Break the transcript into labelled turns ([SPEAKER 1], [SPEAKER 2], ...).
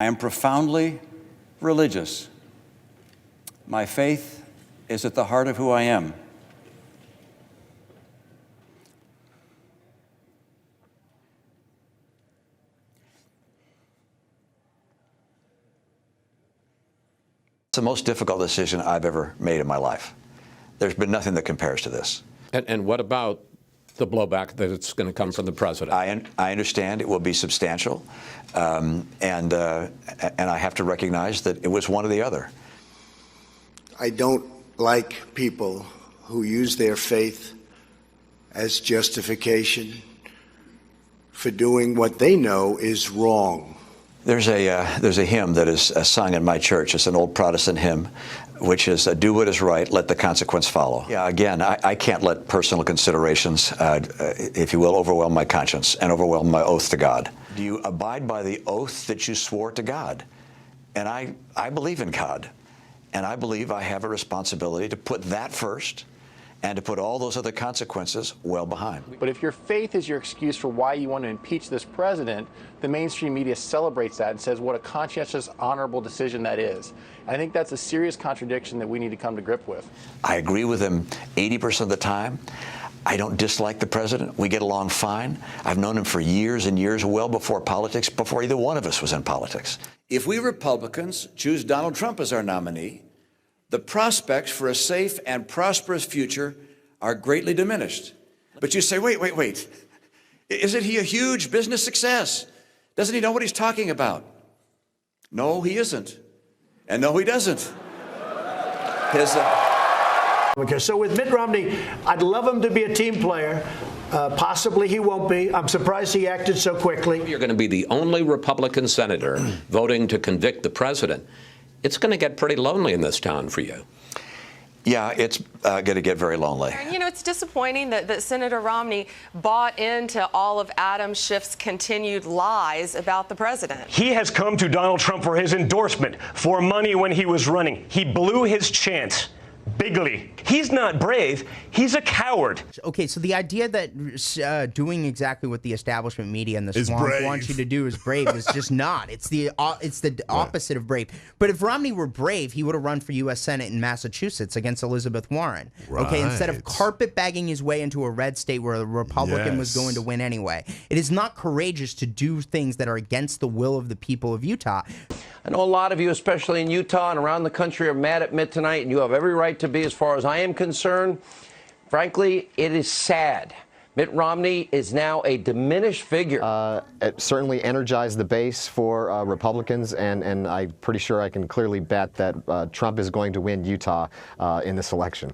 [SPEAKER 1] I am profoundly religious. My faith is at the heart of who I am.
[SPEAKER 2] It's the most difficult decision I've ever made in my life. There's been nothing that compares to this.
[SPEAKER 3] And what about the blowback that it's going to come from the president?
[SPEAKER 2] I understand it will be substantial, and I have to recognize that it was one or the other.
[SPEAKER 4] I don't like people who use their faith as justification for doing what they know is wrong.
[SPEAKER 2] There's a hymn that is sung in my church. It's an old Protestant hymn, which is "Do what is right, let the consequence follow." Yeah, again, I can't let personal considerations, if you will, overwhelm my conscience and overwhelm my oath to God. Do you abide by the oath that you swore to God? And I believe in God, and I believe I have a responsibility to put that first and to put all those other consequences well behind.
[SPEAKER 5] But if your faith is your excuse for why you want to impeach this president, the mainstream media celebrates that and says what a conscientious, honorable decision that is. And I think that's a serious contradiction that we need to come to grip with.
[SPEAKER 2] I agree with him 80% of the time. I don't dislike the president. We get along fine. I've known him for years and years, well before politics, before either one of us was in politics.
[SPEAKER 1] If we Republicans choose Donald Trump as our nominee, the prospects for a safe and prosperous future are greatly diminished. But you say, wait. Isn't he a huge business success? Doesn't he know what he's talking about? No, he isn't. And no, he doesn't.
[SPEAKER 6] So with Mitt Romney, I'd love him to be a team player. Possibly he won't be. I'm surprised he acted so quickly.
[SPEAKER 3] You're going to be the only Republican senator voting to convict the president. It's going to get pretty lonely in this town for you.
[SPEAKER 2] Yeah, it's going to get very lonely.
[SPEAKER 7] And, you know, it's disappointing that Senator Romney bought into all of Adam Schiff's continued lies about the president.
[SPEAKER 8] He has come to Donald Trump for his endorsement, for money when he was running. He blew his chance. Bigly. He's not brave. He's a coward.
[SPEAKER 9] Okay, so the idea that doing exactly what the establishment media and the swamp want you to do is brave is just not. It's the opposite of brave. But if Romney were brave, he would have run for U.S. Senate in Massachusetts against Elizabeth Warren. Right. Okay, instead of carpetbagging his way into a red state where a Republican was going to win anyway. It is not courageous to do things that are against the will of the people of Utah.
[SPEAKER 10] I know a lot of you, especially in Utah and around the country, are mad at Mitt tonight, and you have every right to be as far as I am concerned. Frankly, it is sad. Mitt Romney is now a diminished figure.
[SPEAKER 11] It certainly energized the base for Republicans, and I'm pretty sure I can clearly bet that Trump is going to win Utah in this election.